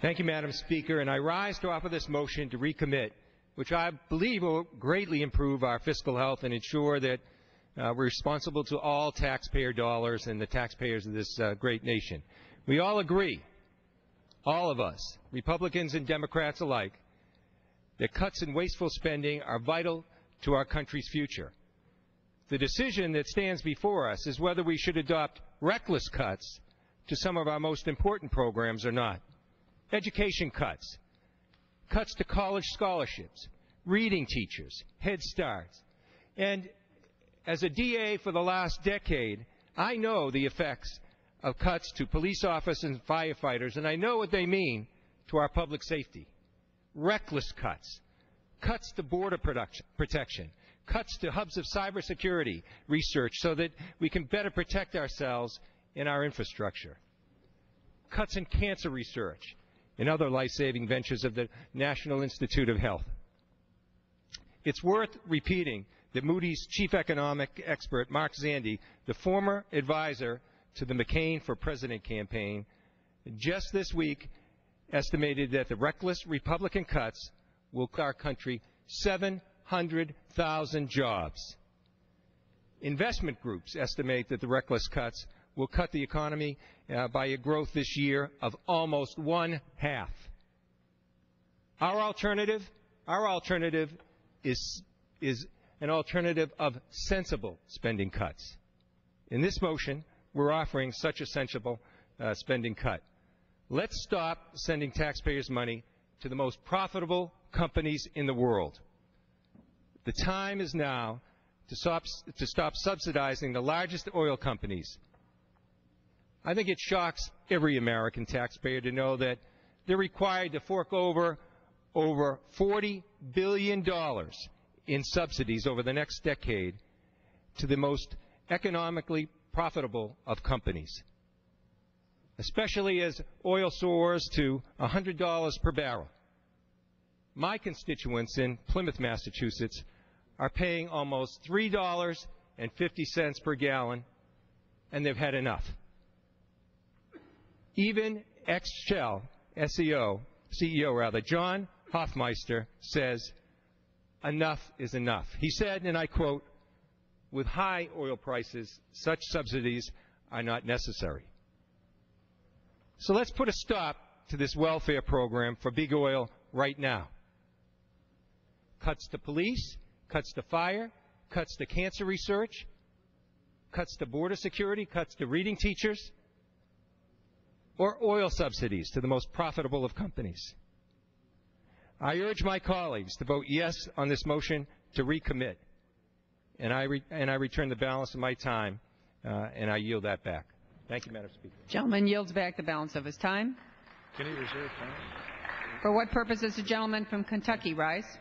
Thank you, Madam Speaker, and I rise to offer this motion to recommit, which I believe will greatly improve our fiscal health and ensure that we're responsible to all taxpayer dollars and the taxpayers of this great nation. We all agree, all of us, Republicans and Democrats alike, that cuts in wasteful spending are vital to our country's future. The decision that stands before us is whether we should adopt reckless cuts to some of our most important programs or not. Education cuts, cuts to college scholarships, reading teachers, Head Starts. And as a DA for the last decade, I know the effects of cuts to police officers and firefighters, and I know what they mean to our public safety. Reckless cuts, cuts to border protection, cuts to hubs of cybersecurity research so that we can better protect ourselves in our infrastructure. Cuts in cancer research and other life-saving ventures of the National Institute of Health. It's worth repeating that Moody's chief economic expert, Mark Zandi, the former advisor to the McCain for President campaign, just this week estimated that the reckless Republican cuts will cost our country 700,000 jobs. Investment groups estimate that the reckless cuts will cut the economy by a growth this year of almost 1/2. Our alternative is an alternative of sensible spending cuts. In this motion, we're offering such a sensible spending cut. Let's stop sending taxpayers' money to the most profitable companies in the world. The time is now to stop subsidizing the largest oil companies. I think it shocks every American taxpayer to know that they're required to fork over $40 billion in subsidies over the next decade to the most economically profitable of companies, especially as oil soars to $100 per barrel. My constituents in Plymouth, Massachusetts, are paying almost $3.50 per gallon, and they've had enough. Even ex-Shell CEO John Hofmeister says enough is enough. He said, and I quote, "With high oil prices, such subsidies are not necessary." So let's put a stop to this welfare program for big oil right now. Cuts to police, cuts to fire, cuts to cancer research, cuts to border security, cuts to reading teachers, or oil subsidies to the most profitable of companies. I urge my colleagues to vote yes on this motion to recommit, and I return the balance of my time, and I yield that back. Thank you, Madam Speaker. Gentleman yields back the balance of his time. Can he reserve time? For what purpose does the gentleman from Kentucky rise?